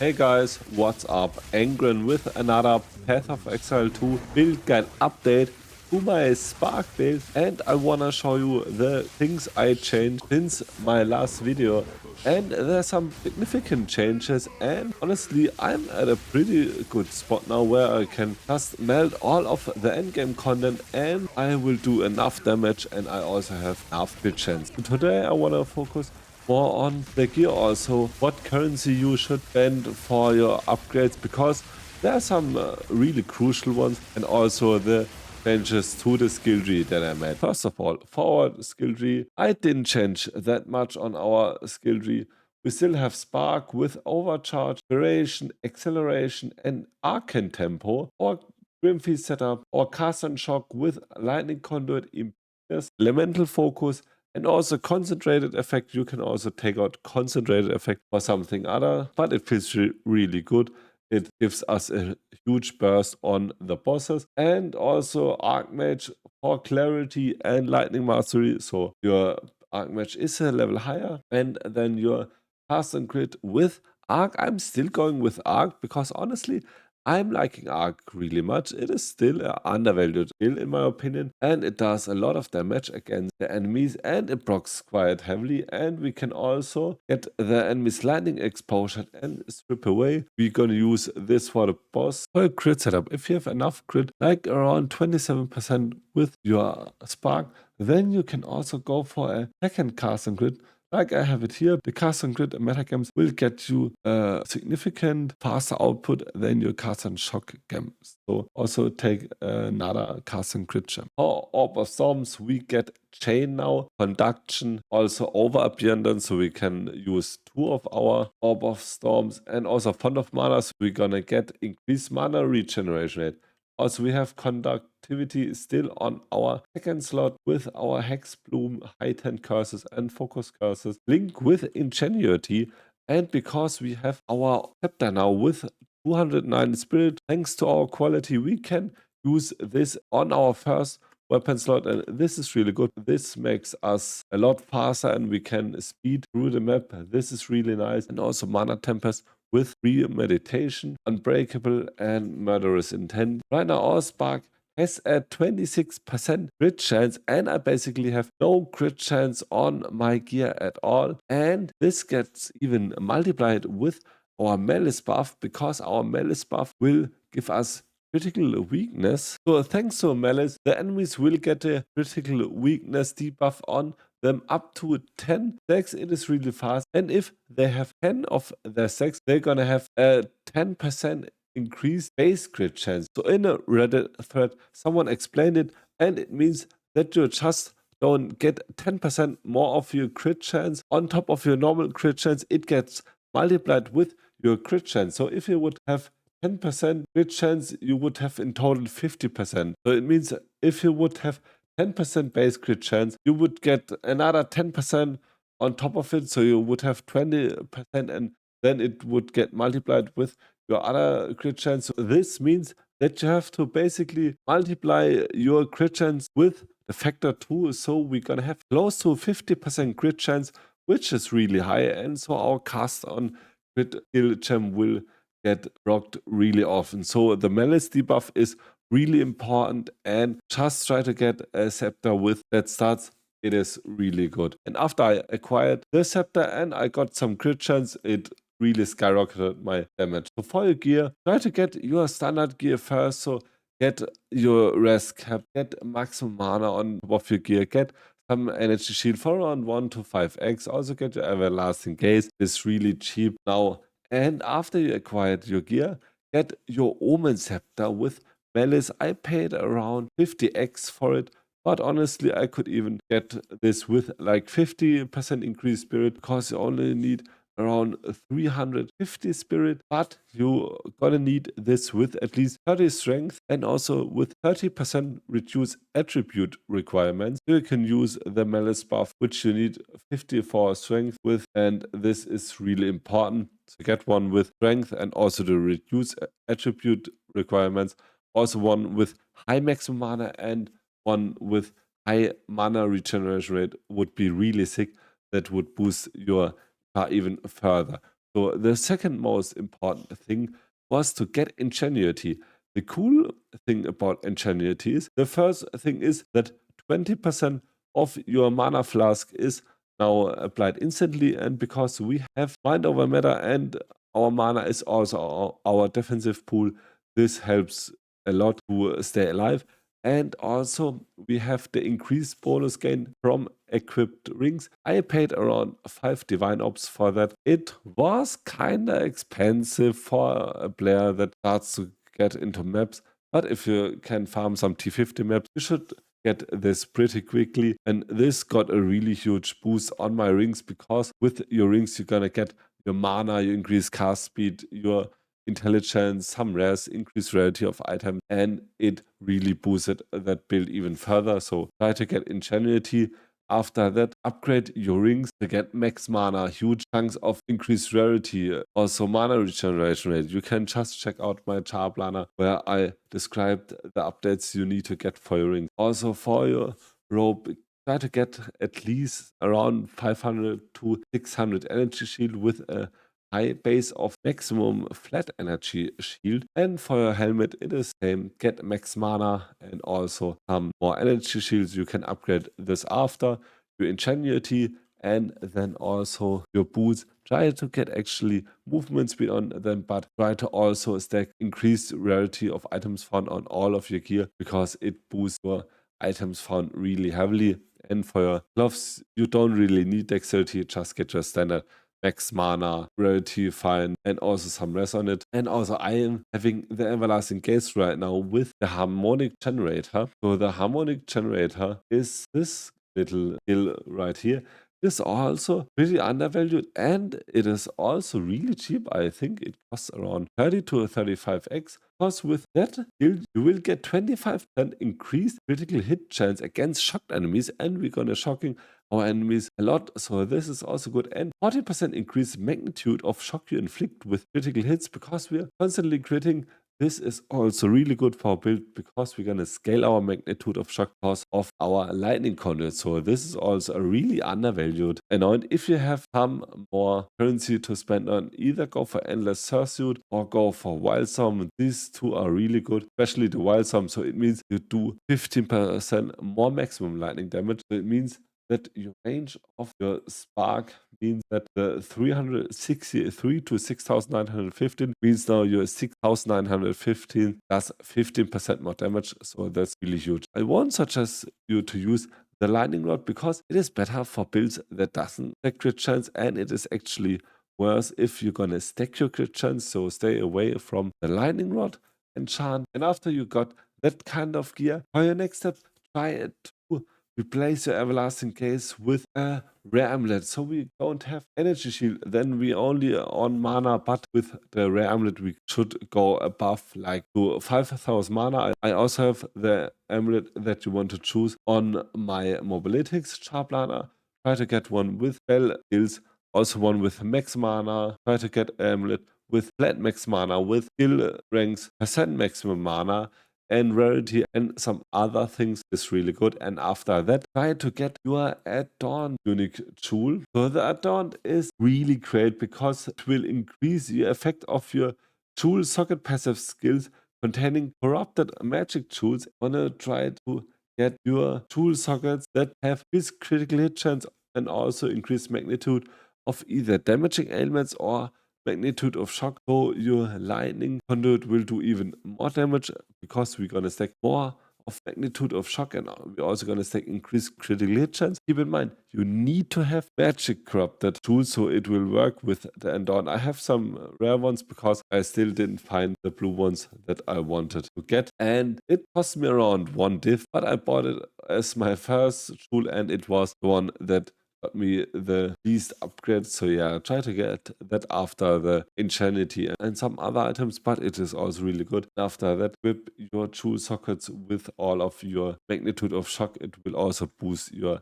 Hey guys, what's up? Angren with another Path of Exile 2 build guide update to my Spark build, and I wanna show you the things I changed since my last video. And there's some significant changes, and honestly I'm at a pretty good spot now where I can just melt all of the endgame content and I will do enough damage, and I also have enough crit chance. Today I wanna focus more on the gear, also what currency you should spend for your upgrades, because there are some really crucial ones, and also the changes to the skill tree that I made. First of all, for our skill tree, I didn't change that much on our skill tree. We still have Spark with Overcharge, Duration, Acceleration, and Arcane Tempo, or Grimfeast setup, or Cast and Shock with Lightning Conduit, Imperious, Elemental Focus, and also concentrated effect. You can also take out concentrated effect for something other, but it feels really good. It gives us a huge burst on the bosses, and also Archmage for clarity and lightning mastery. So your Archmage is a level higher, and then your cast and crit with Arc. I'm still going with Arc because honestly I'm liking Arc really much. It is still an undervalued skill in my opinion, and it does a lot of damage against the enemies, and it procs quite heavily, and we can also get the enemy's lightning exposure and strip away. We're gonna use this for the boss. For a crit setup, if you have enough crit, like around 27% with your Spark, then you can also go for a second cast and crit. Like I have it here, the cast and crit metagames will get you a significant faster output than your cast and shock gems. So also take another cast and crit gem. For Orb of Storms, we get Chain now, Conduction, also Over Abundance, so we can use 2 of our Orb of Storms, and also Font of Mana, so we're gonna get increased mana regeneration rate. Also, we have conductivity still on our second slot with our Hex Bloom, Heightened Curses, and Focus Curses. Link with Ingenuity, and because we have our Scepter now with 209 Spirit, thanks to our quality, we can use this on our first weapon slot, and this is really good. This makes us a lot faster, and we can speed through the map. This is really nice. And also Mana Tempest with Premeditation, Unbreakable, and Murderous Intent. Right now our Spark has a 26% crit chance, and I basically have no crit chance on my gear at all. And this gets even multiplied with our Malice buff, because our Malice buff will give us critical weakness. So thanks to Malice, the enemies will get a critical weakness debuff on them up to 10 stacks. It is really fast, and if they have 10 of their stacks, they're gonna have a 10% increased base crit chance. So in a Reddit thread, someone explained it, and it means that you just don't get 10% more of your crit chance on top of your normal crit chance. It gets multiplied with your crit chance. So if you would have 10% crit chance, you would have in total 50%. So it means if you would have 10% base crit chance, you would get another 10% on top of it, so you would have 20%, and then it would get multiplied with your other crit chance. So this means that you have to basically multiply your crit chance with the factor 2, so we're gonna have close to 50% crit chance, which is really high, and so our cast on crit skill gem will get rocked really often. So the Malice debuff is really important, and just try to get a scepter with that stats. It is really good. And after I acquired the scepter and I got some crit chance, it really skyrocketed my damage. So for your gear, try to get your standard gear first. So get your rest cap, get maximum mana on top of your gear, get some energy shield for around 1 to 5x. Also get your everlasting gaze. It's really cheap now. And after you acquired your gear, get your Omen Scepter with Malice. I paid around 50x for it, but honestly I could even get this with like 50% increased spirit, because you only need around 350 spirit, but you gonna need this with at least 30 strength, and also with 30% reduced attribute requirements. You can use the Malice buff, which you need 54 strength with, and this is really important to get one with strength and also the reduce attribute requirements. Also one with high maximum mana and one with high mana regeneration rate would be really sick. That would boost your car even further. So the second most important thing was to get Ingenuity. The cool thing about Ingenuity is, the first thing is that 20% of your mana flask is now applied instantly, and because we have Mind over Matter and our mana is also our defensive pool, this helps a lot to stay alive. And also we have the increased bonus gain from equipped rings. I paid around 5 divine orbs for that. It was kinda expensive for a player that starts to get into maps, but if you can farm some T50 maps, you should get this pretty quickly. And this got a really huge boost on my rings, because with your rings you're gonna get your mana, you increase cast speed, your intelligence, some rares, increased rarity of items, and it really boosted that build even further. So try to get Ingenuity. After that, upgrade your rings to get max mana, huge chunks of increased rarity, also mana regeneration rate. You can just check out my char planner where I described the updates you need to get for your rings. Also for your rope, try to get at least around 500 to 600 energy shield with a high base of maximum flat energy shield. And for your helmet, it is same. Get max mana and also some more energy shields. You can upgrade this after your Ingenuity, and then also your boots. Try to get actually movement speed on them, but try to also stack increased rarity of items found on all of your gear, because it boosts your items found really heavily. And for your gloves, you don't really need dexterity, just get your standard max mana, rarity fine, and also some res on it. And also I am having the Everlasting Gaze right now with the Harmonic Generator. So the Harmonic Generator is this little skill right here. Is also pretty undervalued, and it is also really cheap. I think it costs around 30 to 35x. Because with that skill, you will get 25% increased critical hit chance against shocked enemies, and we're gonna shocking our enemies a lot. So this is also good, and 40% increased magnitude of shock you inflict with critical hits, because we are constantly critting. This is also really good for our build, because we're gonna scale our magnitude of shock because of our lightning conduit. So this is also a really undervalued Annoint. If you have some more currency to spend on, either go for Endless Sursuit or go for Wildstorm. These two are really good, especially the Wildstorm. So it means you do 15% more maximum lightning damage. So it means that your range of your spark means that the 363 to 6915 means now your 6915 does 15% more damage. So that's really huge. I won't suggest you to use the lightning rod, because it is better for builds that doesn't stack crit chance, and it is actually worse if you're gonna stack your crit chance. So stay away from the lightning rod enchant. And after you got that kind of gear, for your next step, try it to replace your Everlasting Gaze with a rare amulet. So we don't have energy shield, then we only on mana, but with the rare amulet we should go above like to 5000 mana. I also have the amulet that you want to choose on my Mobilitics char planner. Try to get one with spell skills, also one with max mana. Try to get an amulet with flat max mana, with skill ranks percent maximum mana, and rarity and some other things is really good. And after that, try to get your Adorned unique jewel. So the Adorned is really great, because it will increase the effect of your jewel socket passive skills containing corrupted magic jewels. Wanna try to get your jewel sockets that have this critical hit chance and also increased magnitude of either damaging ailments or magnitude of shock. So your lightning conduit will do even more damage, because we're gonna stack more of magnitude of shock, and we're also gonna stack increased critical hit chance. Keep in mind, you need to have magic corrupted tools so it will work with the Endorn. I have some rare ones, because I still didn't find the blue ones that I wanted to get, and it cost me around 1 div, but I bought it as my first tool, and it was the one that got me the least upgrades. So yeah, try to get that after the Insanity and some other items, but it is also really good. After that, equip your jewel sockets with all of your magnitude of shock. It will also boost your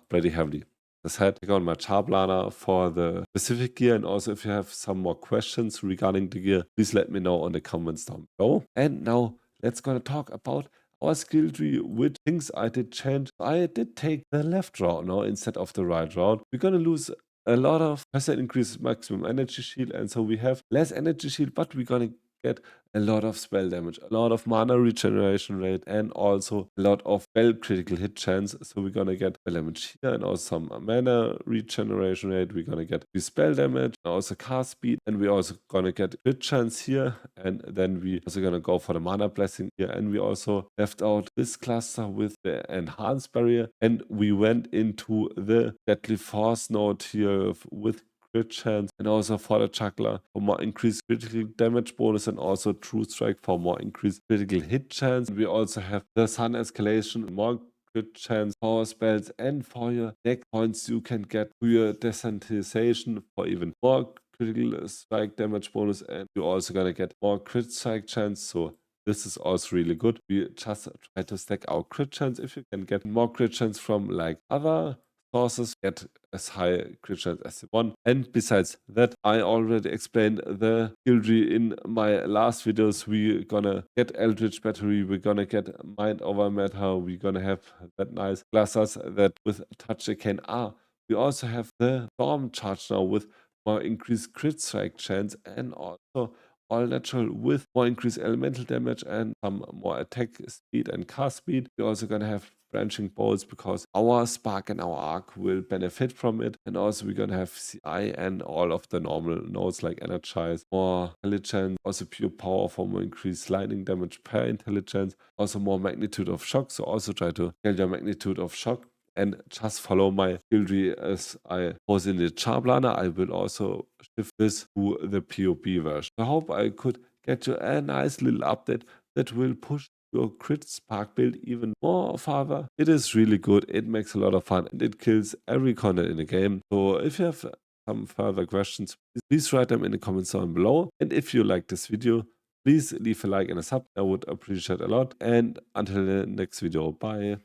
pretty heavily. As I said, check out my char planner for the specific gear, and also if you have some more questions regarding the gear, please let me know on the comments down below. And now let's gonna talk about our skill tree, which things I did change. I did take the left route now instead of the right route. We're gonna lose a lot of percent increase maximum energy shield, and so we have less energy shield, but we're gonna get a lot of spell damage, a lot of mana regeneration rate, and also a lot of spell critical hit chance. So we're gonna get spell damage here and also some mana regeneration rate. We're gonna get the spell damage and also cast speed, and we're also gonna get crit chance here, and then we also gonna go for the mana blessing here, and we also left out this cluster with the enhanced barrier, and we went into the deadly force node here with crit chance, and also for the juggler for more increased critical damage bonus, and also true strike for more increased critical hit chance. We also have the sun escalation, more crit chance, power spells, and for your deck points you can get to your desensitization for even more critical strike damage bonus, and you're also gonna get more crit strike chance. So this is also really good. We just try to stack our crit chance. If you can get more crit chance from like other sources, get as high crit chance as you want. And besides that, I already explained the skill tree in my last videos. We're gonna get Eldritch Battery, we're gonna get Mind Over Matter, we're gonna have that nice clusters that with touch again are. We also have the Storm Charge now with more increased crit strike chance, and also all natural with more increased elemental damage and some more attack speed and cast speed. We're also gonna have branching bolts because our Spark and our Arc will benefit from it, and also we're gonna have CI and all of the normal nodes like Energize, more intelligence, also pure power for more increased lightning damage per intelligence, also more magnitude of shock. So also try to scale your magnitude of shock, and just follow my skill tree as I was in the char planner. I will also shift this to the POB version. I hope I could get you a nice little update that will push your crit Spark build even more farther. It is really good, it makes a lot of fun, and it kills every conduit in the game. So if you have some further questions, please write them in the comments down below. And if you like this video, please leave a like and a sub. I would appreciate a lot. And until the next video, bye.